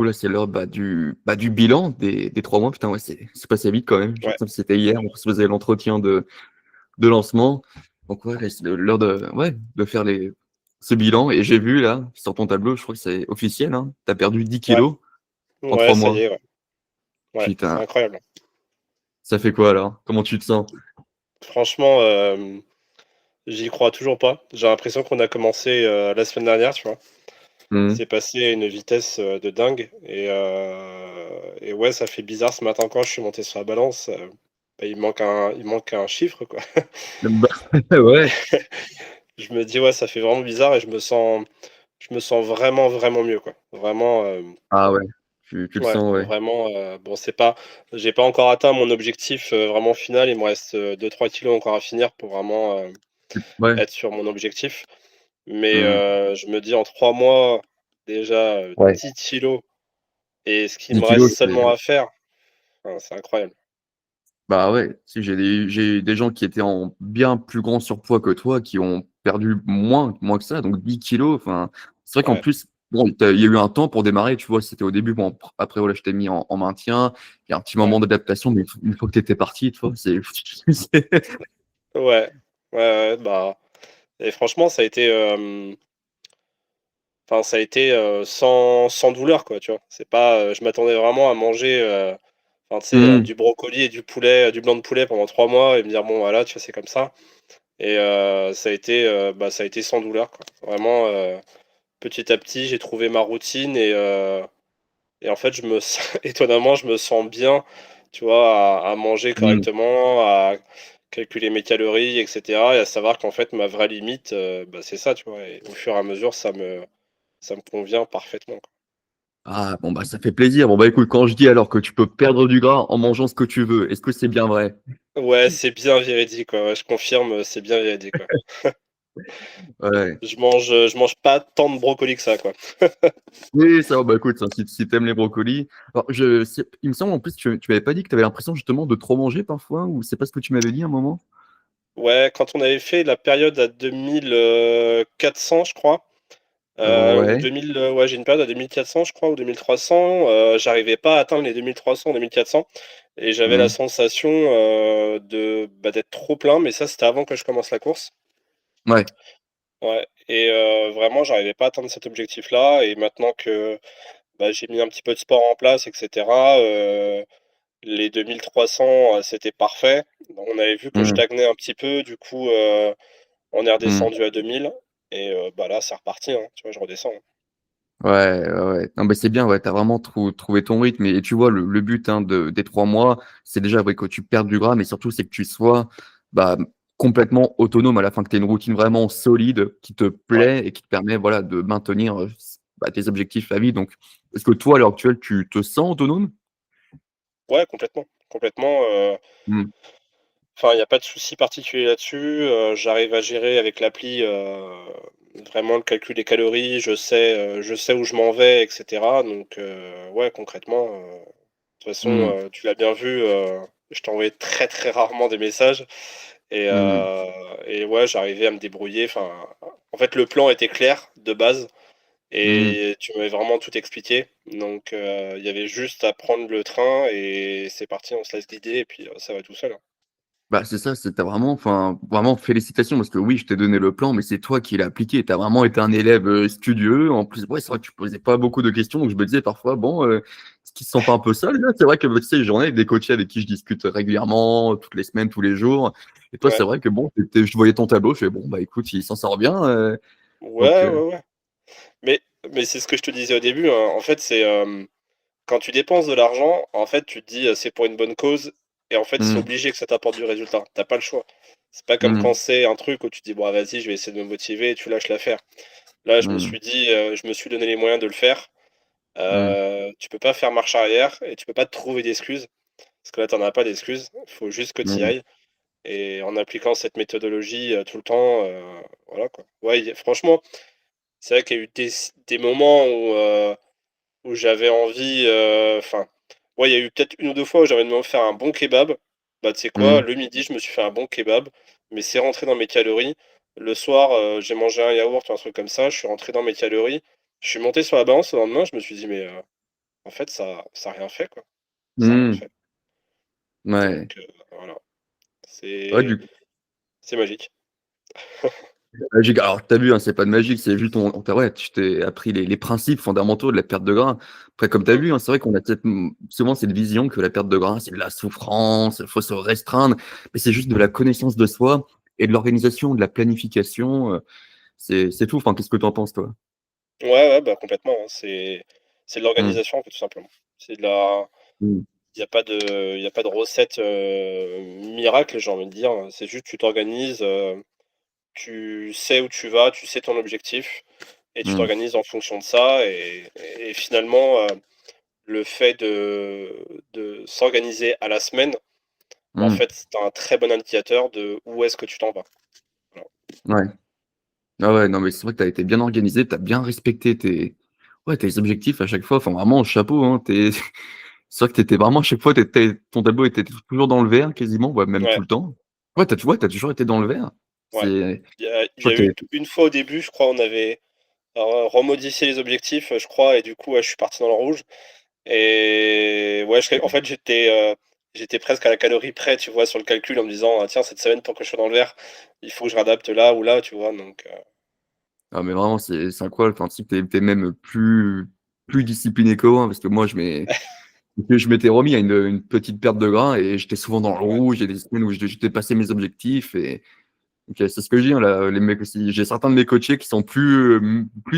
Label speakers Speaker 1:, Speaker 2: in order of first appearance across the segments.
Speaker 1: Là, c'est l'heure, du bilan des 3 mois. Putain, ouais, c'est passé vite quand même. J'ai
Speaker 2: Ouais,
Speaker 1: l'impression que c'était hier, on se faisait l'entretien de lancement. Donc ouais, là, c'est l'heure de faire ce bilan et j'ai vu là, sur ton tableau, je crois que c'est officiel, hein, tu perdu 10
Speaker 2: ouais,
Speaker 1: kilos en
Speaker 2: ouais,
Speaker 1: 3
Speaker 2: ça y
Speaker 1: mois.
Speaker 2: est, ouais. Ouais, c'est
Speaker 1: Putain,
Speaker 2: incroyable.
Speaker 1: ça fait quoi alors? Comment tu te sens?
Speaker 2: Franchement, j'y crois toujours pas. J'ai l'impression qu'on a commencé, la semaine dernière, tu vois?
Speaker 1: Mmh.
Speaker 2: C'est passé à une vitesse, de dingue et ouais, ça fait bizarre ce matin quand je suis monté sur la balance, il manque un chiffre, quoi.
Speaker 1: Bah, ouais.
Speaker 2: Je me dis: «Ouais, ça fait vraiment bizarre» et je me sens vraiment, vraiment mieux, quoi. Vraiment,
Speaker 1: Ah ouais, tu le
Speaker 2: ouais,
Speaker 1: sens, ouais.
Speaker 2: vraiment, bon, j'ai pas encore atteint mon objectif, vraiment final. Il me reste, 2-3 kilogrammes encore à finir pour vraiment,
Speaker 1: Ouais.
Speaker 2: être sur mon objectif. Mais,
Speaker 1: Mmh.
Speaker 2: je me dis en 3 mois, déjà,
Speaker 1: Ouais.
Speaker 2: 10 kilogrammes et ce qu'il
Speaker 1: 10
Speaker 2: me reste
Speaker 1: kilos, c'est
Speaker 2: seulement à faire, enfin, c'est incroyable.
Speaker 1: bah, ouais, si j'ai des gens qui étaient en bien plus grand surpoids que toi, qui ont perdu moins que ça, donc 10 kilos. Enfin, c'est vrai qu'en
Speaker 2: Ouais,
Speaker 1: plus, bon, il y a eu un temps pour démarrer, tu vois? C'était au début, bon, après, voilà, je t'ai mis en maintien. Il y a un petit
Speaker 2: ouais,
Speaker 1: moment d'adaptation, mais une fois que tu étais parti, tu vois? C'est
Speaker 2: ouais, ouais, ouais, bah et franchement, ça a été, sans douleur, quoi, tu vois? C'est pas, je m'attendais vraiment à manger, enfin, tu sais,
Speaker 1: mmh,
Speaker 2: du brocoli et du poulet, du blanc de poulet pendant 3 mois et me dire: «Bon, voilà, tu vois, c'est comme ça» et ça a été sans douleur, quoi. Vraiment, petit à petit, j'ai trouvé ma routine et en fait, étonnamment, je me sens bien, tu vois, à manger
Speaker 1: mmh.
Speaker 2: correctement, à calculer mes calories et cetera et à savoir qu'en fait, ma vraie limite, c'est ça, tu vois? Et au fur et à mesure, ça me convient parfaitement, quoi.
Speaker 1: Ah bon, bah, ça fait plaisir. Bon, bah, écoute, quand je dis alors que tu peux perdre du gras en mangeant ce que tu veux, est-ce que c'est bien vrai?
Speaker 2: Ouais, c'est bien véridique, ouais, ouais, je confirme, c'est bien véridique, ouais.
Speaker 1: Ouais.
Speaker 2: Je mange pas tant de brocolis que ça, quoi.
Speaker 1: Oui, ça va, bah, écoute, si tu aimes les brocolis. Alors je sais il me semble en plus tu m'avais pas dit que tu avais l'impression justement de trop manger parfois, ou c'est pas ce que tu m'avais dit à un moment?
Speaker 2: Ouais, quand on avait fait la période à 2400, je crois, ou
Speaker 1: Ouais.
Speaker 2: 2000, ouais, j'ai une période à 2400, je crois, ou 2300, j'arrivais pas à atteindre les 2300, 2400 et j'avais la
Speaker 1: Mmh.
Speaker 2: sensation, d'être trop plein, mais ça, c'était avant que je commence la course.
Speaker 1: Ouais.
Speaker 2: Ouais et vraiment, j'arrivais pas à atteindre cet objectif-là et maintenant que, j'ai mis un petit peu de sport en place et cetera, les 2300, c'était parfait. On avait vu que je
Speaker 1: Mmh.
Speaker 2: stagnais un petit peu, du coup, on est
Speaker 1: Mmh.
Speaker 2: redescendu à 2000 et là, c'est reparti, hein, tu vois? Je redescends, hein.
Speaker 1: Ouais, ouais, ouais. Non, mais c'est bien, ouais, tu as vraiment trouvé ton rythme et tu vois le but, hein, des 3 mois, c'est déjà, ouais, que tu perdes du gras, mais surtout c'est que tu sois, bah, complètement autonome à la fin, que tu aies une routine vraiment solide qui te
Speaker 2: Ouais,
Speaker 1: plaît et qui te permet, voilà, de maintenir, tes objectifs à vie. Donc est-ce que toi, à l'heure actuelle, tu te sens autonome?
Speaker 2: ouais, complètement, complètement,
Speaker 1: Mmh.
Speaker 2: enfin, il y a pas de souci particulier là-dessus, j'arrive à gérer avec l'appli, vraiment le calcul des calories. Je sais où je m'en vais et cetera donc ouais, concrètement, de toute façon,
Speaker 1: Mmh.
Speaker 2: tu l'as bien vu, je t'envoyais très, très rarement des messages et
Speaker 1: Mmh.
Speaker 2: heu et ouais, j'arrivais à me débrouiller. Enfin, en fait, le plan était clair de base
Speaker 1: Mmh.
Speaker 2: et tu m'avais vraiment tout expliqué donc il y avait juste à prendre le train et c'est parti, on se laisse guider et puis, ça va tout seul, hein.
Speaker 1: Bah, c'est ça, c'est tu vraiment enfin, vraiment félicitations parce que oui, je t'ai donné le plan, mais c'est toi qui l'as appliqué. Tu as vraiment été un élève, studieux. En plus, ouais, c'est vrai que tu posais pas beaucoup de questions, donc je me disais parfois: «Bon, est-ce qu'ils se sentent pas un peu seuls là?» C'est vrai que, bah, tu sais, j'en ai des coachés avec qui je discute régulièrement, toutes les semaines, tous les jours, et toi, c'est
Speaker 2: Ouais.
Speaker 1: vrai que bon, je voyais ton tableau, je fais: «Bon, bah, écoute, il s'en sort bien», donc
Speaker 2: Ouais, ouais, ouais. Mais c'est ce que je te disais au début, hein. En fait, quand tu dépenses de l'argent, en fait, tu te dis, «C'est pour une bonne cause» et en fait, c'est
Speaker 1: mmh,
Speaker 2: obligé que ça t'apporte du résultat. T'as pas le choix. C'est pas comme
Speaker 1: mmh,
Speaker 2: quand c'est un truc où tu te dis: «Bon, ah, vas-y, je vais essayer de me motiver» et tu lâches l'affaire. Là,
Speaker 1: mmh,
Speaker 2: je me suis donné les moyens de le faire.
Speaker 1: mmh,
Speaker 2: Tu peux pas faire marche arrière et tu peux pas te trouver d'excuses, parce que là, t'en as pas d'excuses. Il faut juste que tu y
Speaker 1: mmh.
Speaker 2: ailles et en appliquant cette méthodologie, tout le temps, voilà, quoi. Ouais, franchement, c'est vrai qu'il y a eu des moments où j'avais envie, enfin, ouais, il y a eu peut-être une ou 2 fois où j'avais envie de me faire un bon kebab. Bah, tu sais quoi?
Speaker 1: Mmh.
Speaker 2: Le midi, je me suis fait un bon kebab, mais c'est rentré dans mes calories. Le soir, j'ai mangé un yaourt ou un truc comme ça, je suis rentré dans mes calories. Je suis monté sur la balance le lendemain, je me suis dit: «Mais, en fait, ça a rien fait, quoi. Ça a rien
Speaker 1: Mmh.
Speaker 2: fait.
Speaker 1: Ouais.
Speaker 2: Donc voilà,
Speaker 1: Ouais,
Speaker 2: c'est
Speaker 1: du
Speaker 2: c'est magique.
Speaker 1: magique. Alors, tu as vu, hein, c'est pas de magique, c'est juste on t'a ouais, tu t'es appris les principes fondamentaux de la perte de gras. Après, comme tu as
Speaker 2: Mmh.
Speaker 1: vu, hein, c'est vrai qu'on a peut-être, souvent cette vision que la perte de gras, c'est de la souffrance, il faut se restreindre, mais c'est juste de la connaissance de soi et de l'organisation, de la planification, c'est tout. Enfin, qu'est-ce que tu en penses, toi?
Speaker 2: Ouais, ouais, bah, complètement, hein, c'est de
Speaker 1: Mmh.
Speaker 2: l'organisation, en fait, tout simplement. C'est de la
Speaker 1: Mmh.
Speaker 2: il y a pas de recette, miracle, j'ai envie de dire, c'est juste tu t'organises, tu sais où tu vas, tu sais ton objectif et tu
Speaker 1: Mmh.
Speaker 2: t'organises en fonction de ça et finalement, le fait de s'organiser à la semaine, bah, en
Speaker 1: Mmh.
Speaker 2: fait, c'est un très bon indicateur de où est-ce que tu t'en vas. Voilà.
Speaker 1: Ouais. Ah ouais, non, mais c'est vrai que tu as été bien organisé, tu as bien respecté tes ouais, tes objectifs à chaque fois. Enfin, vraiment chapeau, hein. C'est vrai que tu étais vraiment à chaque fois, ton tableau était toujours dans le vert quasiment, ouais, même tout
Speaker 2: Ouais,
Speaker 1: le temps. Ouais, tu as toujours été dans le vert.
Speaker 2: ouais.
Speaker 1: C'est
Speaker 2: Il
Speaker 1: je
Speaker 2: y
Speaker 1: crois
Speaker 2: a
Speaker 1: que
Speaker 2: eu
Speaker 1: tu
Speaker 2: une fois au début, je crois, on avait remodifié les objectifs, je crois et du coup, ouais, je suis parti dans le rouge et ouais, en fait, j'étais presque à la calorie près, tu vois, sur le calcul en me disant: «Ah tiens, cette semaine pour que je sois dans le vert, il faut que je réadapte là ou là», tu vois? Donc
Speaker 1: ah mais vraiment c'est incroyable, enfin, tu sais que tu es même plus discipliné que moi parce que moi je m'étais remis à une petite perte de gras et j'étais souvent dans le
Speaker 2: ouais,
Speaker 1: rouge. Il y a des semaines où j'ai dépassé mes objectifs et OK, c'est ce que je dis, hein, là, les mecs aussi j'ai certains de mes coachés qui sont plus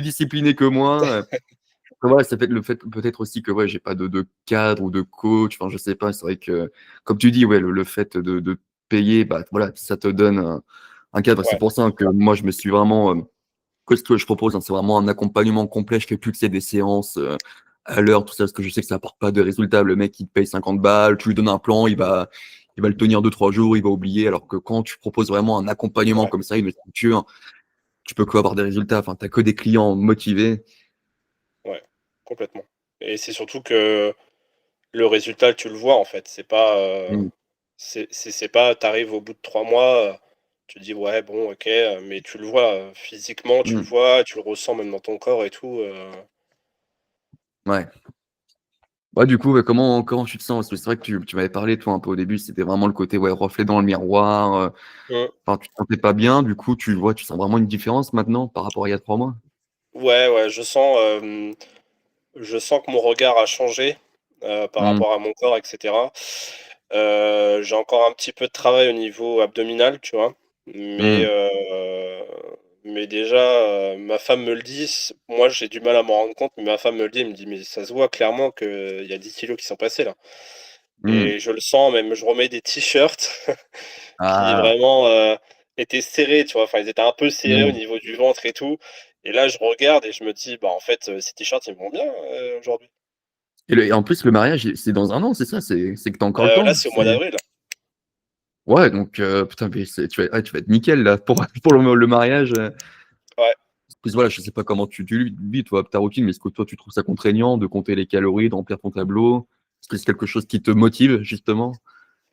Speaker 1: disciplinés que moi, ouais, ça fait le fait peut-être aussi que, ouais, j'ai pas de cadre ou de coach, enfin, je sais pas. C'est vrai que, comme tu dis, ouais, le fait de payer, bah, voilà, ça te donne un cadre. C'est
Speaker 2: ouais,
Speaker 1: pour ça que moi, je me suis vraiment, que ce que je propose, hein, c'est vraiment un accompagnement complet. Je fais plus, tu sais, des séances, à l'heure, tout ça, parce que je sais que ça apporte pas de résultats. Le mec, il te paye 50 balles, tu lui donnes un plan, il va le tenir 2 3 jours, il va oublier. Alors que quand tu proposes vraiment un accompagnement
Speaker 2: ouais,
Speaker 1: comme ça, une structure, tu peux qu'avoir des résultats. Enfin, tu as que des clients motivés.
Speaker 2: ouais, complètement et c'est surtout que le résultat, tu le vois, en fait. C'est pas,
Speaker 1: Mmh.
Speaker 2: c'est pas tu arrives au bout de 3 mois, tu te dis: «Ouais, bon, OK», mais tu le vois, physiquement, tu le
Speaker 1: Mmh.
Speaker 2: vois, tu le ressens même dans ton corps et tout,
Speaker 1: Ouais. Ouais, du coup, ouais, comment tu te sens? Parce que c'est vrai que tu m'avais parlé, toi, un peu au début, c'était vraiment le côté, ouais, reflet dans le miroir,
Speaker 2: mmh.
Speaker 1: enfin, tu te sentais pas bien, du coup, tu sens vraiment une différence maintenant par rapport à il y a 3 mois?
Speaker 2: Ouais, ouais, je sens que mon regard a changé, par
Speaker 1: Mmh.
Speaker 2: rapport à mon corps et cetera. J'ai encore un petit peu de travail au niveau abdominal, tu vois? Mais
Speaker 1: Mmh.
Speaker 2: mais déjà, ma femme me le dit, moi j'ai du mal à m'en rendre compte, mais ma femme me le dit, elle me dit: «Mais ça se voit clairement qu'il y a 10 kilos qui sont passés là»
Speaker 1: Mmh.
Speaker 2: et je le sens même, je remets des t-shirts qui
Speaker 1: Ah!
Speaker 2: vraiment, étaient serrés, tu vois? Enfin, ils étaient un peu serrés au
Speaker 1: Mmh.
Speaker 2: niveau du ventre et tout et là je regarde et je me dis: «Bah, en fait, ces t-shirts ils me vont bien, aujourd'hui».
Speaker 1: Et en plus, le mariage, c'est dans 1 an, c'est ça? C'est que tu as encore le
Speaker 2: Là,
Speaker 1: temps?
Speaker 2: c'est au mois d'avril.
Speaker 1: Ouais, donc putain, mais tu vas être nickel là pour pour le mariage,
Speaker 2: Ouais.
Speaker 1: En plus, voilà, je sais pas comment tu vis, toi, ta routine, mais est-ce que toi, tu trouves ça contraignant de compter les calories, de remplir ton tableau? Est-ce que c'est quelque chose qui te motive, justement?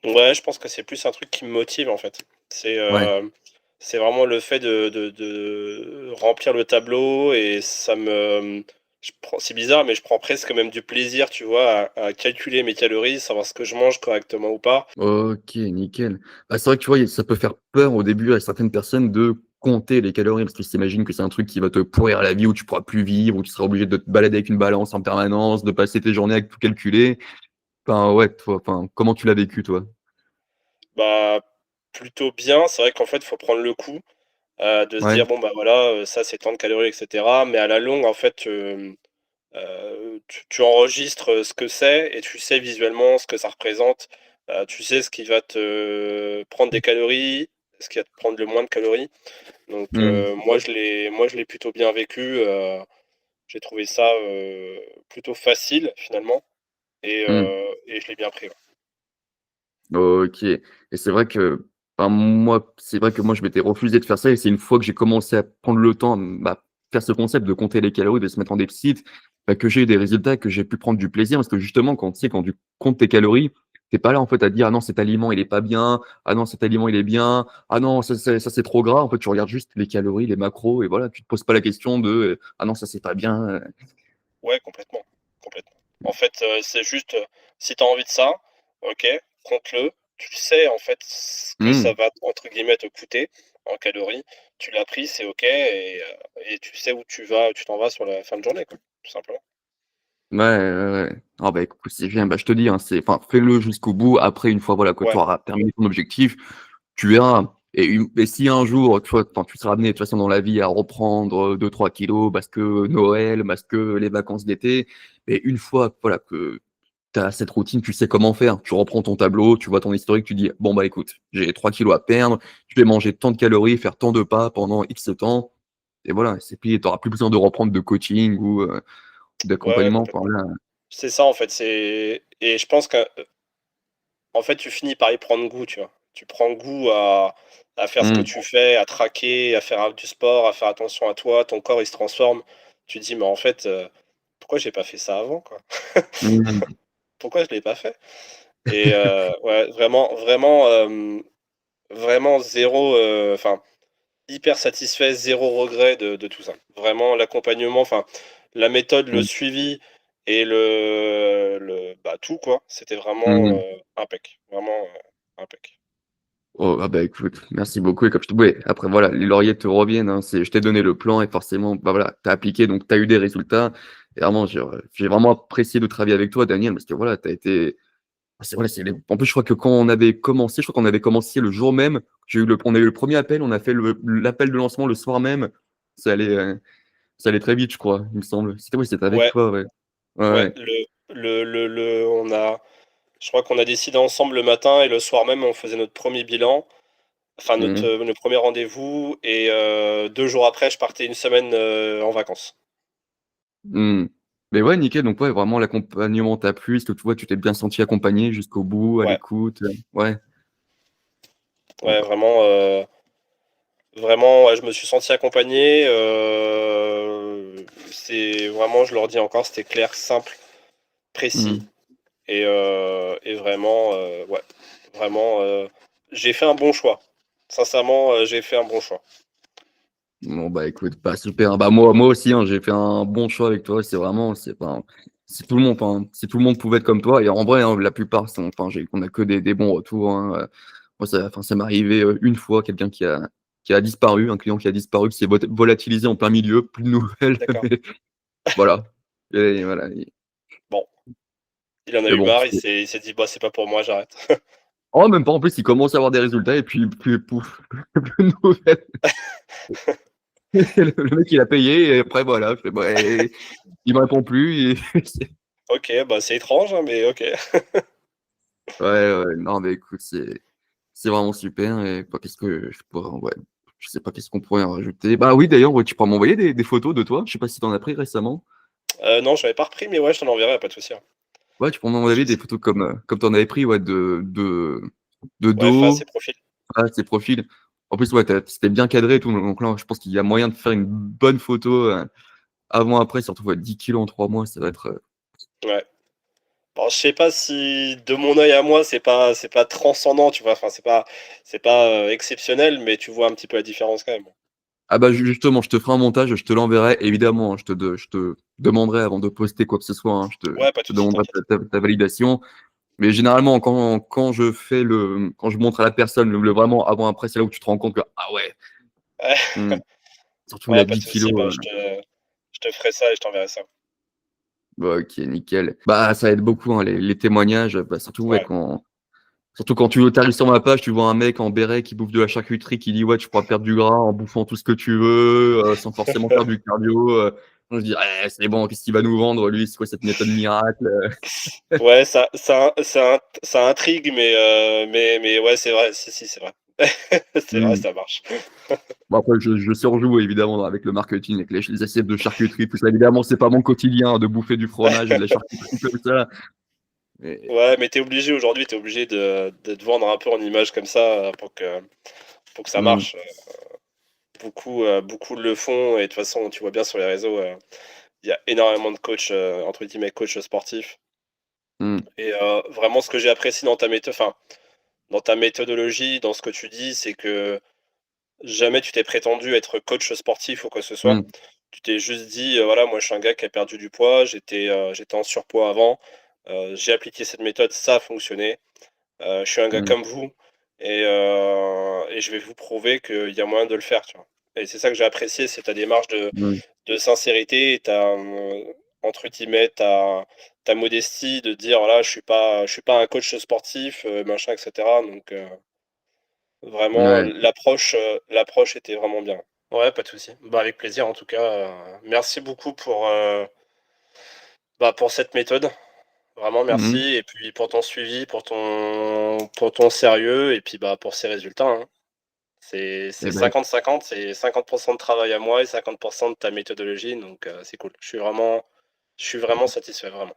Speaker 2: Ouais, je pense que c'est plus un truc qui me motive, en fait. C'est,
Speaker 1: Ouais.
Speaker 2: c'est vraiment le fait de remplir le tableau et ça me je prends c'est bizarre, mais je prends presque même du plaisir, tu vois, à calculer mes calories, savoir ce que je mange correctement ou pas.
Speaker 1: OK, nickel. Bah, c'est vrai que, tu vois, ça peut faire peur au début à certaines personnes de compter les calories parce qu'ils s'imaginent que c'est un truc qui va te pourrir la vie, où tu pourras plus vivre, où tu seras obligé de te balader avec une balance en permanence, de passer tes journées à tout calculer. Enfin, ouais, toi, enfin, comment tu l'as vécu, toi?
Speaker 2: Bah, plutôt bien. C'est vrai qu'en fait, il faut prendre le coup, de se
Speaker 1: Ouais.
Speaker 2: dire: «Bon, bah, voilà, ça, c'est tant de calories» et cetera. Mais à la longue, en fait, tu enregistres, ce que c'est et tu sais visuellement ce que ça représente. Tu sais ce qui va te prendre des calories, ce qui va te prendre le moins de calories. Donc
Speaker 1: Mmh.
Speaker 2: moi je l'ai plutôt bien vécu, j'ai trouvé ça, plutôt facile finalement
Speaker 1: Mmh.
Speaker 2: et je l'ai bien pris, ouais.
Speaker 1: OK, et c'est vrai que, enfin, moi, c'est vrai que moi, je m'étais refusé de faire ça et c'est une fois que j'ai commencé à prendre le temps, bah, faire ce concept de compter les calories, de se mettre en déficit, bah, que j'ai eu des résultats, que j'ai pu prendre du plaisir. Parce que justement, quand tu sais, quand tu comptes tes calories, tu es pas là, en fait, à te dire: «Ah non, cet aliment, il est pas bien. Ah non, cet aliment, il est bien. Ah non, ça, c'est trop gras». En fait, tu regardes juste les calories, les macros et voilà, tu te poses pas la question de, «Ah non, ça, c'est pas bien».
Speaker 2: Ouais, complètement, complètement. En fait, c'est juste, si tu as envie de ça, OK, compte-le. Tu sais, en fait, ce que ça
Speaker 1: Mmh.
Speaker 2: va, entre guillemets, «te coûter» en calories. Tu l'as pris, c'est OK et tu sais où tu vas, tu t'en vas sur la fin de journée, quoi, tout simplement.
Speaker 1: Ouais, ouais, ouais. Ah bah, écoute, c'est bien, bah, je te dis, hein, c'est enfin, fais-le jusqu'au bout. Après, une fois, voilà, que tu
Speaker 2: Ouais,
Speaker 1: auras terminé ton objectif, tu verras et si un jour, tu vois, enfin, tu seras amené de toute façon dans la vie à reprendre, 2-3 kilogrammes parce que Noël, parce que les vacances d'été et une fois, voilà, que tu as cette routine, tu sais comment faire. Tu reprends ton tableau, tu vois ton historique, tu dis: «Bon, bah, écoute, j'ai 3 kilogrammes à perdre, je vais manger tant de calories, faire tant de pas pendant X temps» et voilà, c'est plié. Tu auras plus besoin de reprendre de coaching ou
Speaker 2: ouais, ouais,
Speaker 1: d'accompagnement, enfin,
Speaker 2: complètement.
Speaker 1: voilà.
Speaker 2: C'est ça, en fait, et je pense que en fait, tu finis par y prendre goût, tu vois? Tu prends goût à faire ce que
Speaker 1: Mmh.
Speaker 2: tu fais, à traquer, à faire du sport, à faire attention à toi, ton corps, il se transforme. Tu te dis: «Mais en fait, pourquoi j'ai pas fait ça avant, quoi?
Speaker 1: Mmh.
Speaker 2: Pourquoi je l'ai pas fait?» Et ouais, vraiment vraiment, vraiment 0, enfin, hyper satisfait, zéro regret de tout ça. Vraiment l'accompagnement, enfin, la méthode, le
Speaker 1: Mmh.
Speaker 2: suivi et bah, tout quoi, c'était vraiment,
Speaker 1: Mmh.
Speaker 2: impec, vraiment, impec.
Speaker 1: Oh, ah bah, écoute, merci beaucoup et comme je te ouais, après voilà, les lauriers te reviennent, hein. C'est je t'ai donné le plan et forcément, bah, voilà, tu as appliqué donc tu as eu des résultats et vraiment j'ai vraiment apprécié de travailler avec toi Daniel parce que voilà, tu as été c'est voilà, c'est les en plus je crois que quand on avait commencé, je crois qu'on avait commencé le jour même, on a eu le premier appel, on a fait l'appel de lancement le soir même. Ça allait, heu, ça allait très vite je crois, il me semble. C'était oui, c'était avec
Speaker 2: Ouais,
Speaker 1: toi, ouais. Ouais,
Speaker 2: ouais,
Speaker 1: ouais.
Speaker 2: on a je crois qu'on a décidé ensemble le matin et le soir même, on faisait notre premier bilan, enfin
Speaker 1: Mmh.
Speaker 2: notre 1er rendez-vous et 2 jours après, je partais une semaine, en vacances.
Speaker 1: Mmh. Mais ouais, nickel, donc ouais, vraiment l'accompagnement t'a plu? Est-ce que tu vois, tu t'es bien senti accompagné jusqu'au bout, à
Speaker 2: Ouais,
Speaker 1: l'écoute, ouais? Bon,
Speaker 2: ouais,
Speaker 1: bah,
Speaker 2: vraiment, vraiment, ouais, je me suis senti accompagné, c'est vraiment, je leur dis encore, c'était clair, simple, précis
Speaker 1: mmh.
Speaker 2: et vraiment, ouais, vraiment, j'ai fait un bon choix. Sincèrement, j'ai fait un bon choix.
Speaker 1: Bon, bah, écoute, bah, super. Bah, moi aussi, hein, j'ai fait un bon choix avec toi. C'est vraiment c'est enfin, si tout le monde enfin, si tout le monde pouvait être comme toi et en vrai, hein, la plupart sont enfin, on a que des bons retours, hein, moi ça enfin, ça m'est arrivé, une fois, quelqu'un qui a disparu, un client qui a disparu, qui s'est volatilisé en plein milieu, plus de nouvelles,
Speaker 2: D'accord.
Speaker 1: mais voilà et voilà et
Speaker 2: Bon, il en a
Speaker 1: mais
Speaker 2: eu
Speaker 1: bon,
Speaker 2: marre, il s'est dit: «Bah, c'est pas pour moi, j'arrête».
Speaker 1: oh, même pas, en plus, il commence à avoir des résultats et puis pouf, plus de nouvelles. Le mec, il a payé et après voilà, je fais: «Bah, il me répond plus» et c'est
Speaker 2: OK, bah, c'est étrange, hein, mais OK.
Speaker 1: ouais, ouais, non, mais écoute, c'est vraiment super et bah, qu'est-ce que je pourrais ouais, je sais pas qu'est-ce qu'on pourrait en rajouter. Bah, oui, d'ailleurs, ouais, tu pourras m'envoyer des photos de toi? Je sais pas si tu en as pris récemment?
Speaker 2: Non, je n'avais pas repris, mais ouais, je t'en enverrai, pas de souci, hein.
Speaker 1: Ouais, tu pourras
Speaker 2: Pas de
Speaker 1: m'envoyer des
Speaker 2: souci.
Speaker 1: photos comme tu en avais pris, ouais, de
Speaker 2: Ouais, face et
Speaker 1: dos,
Speaker 2: profil.
Speaker 1: face et profil. En plus, ouais, c'était bien cadré et tout, donc là, je pense qu'il y a moyen de faire une bonne photo, avant après, surtout, ouais, 10 kilogrammes en 3 mois, ça va être,
Speaker 2: Ouais. Bon, je sais pas si de mon œil à moi, c'est pas transcendant, tu vois? Enfin, c'est pas, exceptionnel, mais tu vois un petit peu la différence quand même.
Speaker 1: ah bah, justement, je te ferai un montage, je te l'enverrai. Évidemment, hein, je te demanderai avant de poster quoi que ce soit, hein,
Speaker 2: Ouais, pas de
Speaker 1: je te
Speaker 2: souci,
Speaker 1: demanderai
Speaker 2: t'inquiète.
Speaker 1: ta validation. Mais généralement, quand je montre à la personne le vraiment avant-après, c'est là où tu te rends compte que: «Ah ouais,
Speaker 2: Ouais,
Speaker 1: mmh, surtout
Speaker 2: ouais,
Speaker 1: là
Speaker 2: pas de
Speaker 1: 10
Speaker 2: souci, bah,
Speaker 1: kilogrammes,
Speaker 2: je te ferai ça et je t'enverrai ça.
Speaker 1: bah, OK, nickel». Bah, ça aide beaucoup, hein, les témoignages, bah, surtout, ouais,
Speaker 2: Ouais.
Speaker 1: quand tu arrives sur ma page, tu vois un mec en béret qui bouffe de la charcuterie, qui dit: «Ouais, tu pourras perdre du gras en bouffant tout ce que tu veux, sans forcément faire du cardio», on se dit: «Eh, c'est bon, qu'est-ce qu'il va nous vendre lui? C'est quoi cette méthode miracle?»
Speaker 2: Ouais, ça intrigue, mais ouais, c'est vrai, si, si, c'est vrai. C'est vrai,
Speaker 1: Mmh.
Speaker 2: ça marche.
Speaker 1: Bon après je surjoue évidemment avec le marketing, avec les assiettes de charcuterie, tout ça. Évidemment, c'est pas mon quotidien de bouffer du fromage et de la charcuterie comme ça, mais
Speaker 2: Ouais, mais t'es obligé de te vendre un peu en image comme ça, pour que ça
Speaker 1: mmh,
Speaker 2: marche. Beaucoup le font et de toute façon, tu vois bien sur les réseaux, il y a énormément de coachs, entre guillemets, «coachs sportifs»
Speaker 1: mmh,
Speaker 2: et vraiment ce que j'ai apprécié dans ta méthodologie, dans ce que tu dis, c'est que jamais tu t'es prétendu être coach sportif ou quoi que ce soit.
Speaker 1: mmh.
Speaker 2: Tu t'es juste dit, voilà, moi je suis un gars qui a perdu du poids, j'étais en surpoids avant, j'ai appliqué cette méthode, ça a fonctionné. Je suis un gars
Speaker 1: Mmh.
Speaker 2: comme vous et je vais vous prouver qu'il y a moyen de le faire, tu vois? Et c'est ça que j'ai apprécié, c'est ta démarche
Speaker 1: Mmh.
Speaker 2: de sincérité et entre guillemets, ta modestie de dire: «Voilà, je suis pas un coach sportif, machin et cetera», donc vraiment
Speaker 1: Ouais.
Speaker 2: l'approche était vraiment bien. Ouais, pas de souci. Bah, avec plaisir en tout cas, merci beaucoup pour cette méthode. Vraiment
Speaker 1: Mmh
Speaker 2: merci
Speaker 1: mh.
Speaker 2: et puis pour ton suivi, pour ton sérieux et puis, bah, pour ces résultats, hein. C'est
Speaker 1: Et bah
Speaker 2: 50-50, c'est 50 de travail à moi et 50 de ta méthodologie donc c'est cool. Je suis vraiment satisfait, vraiment.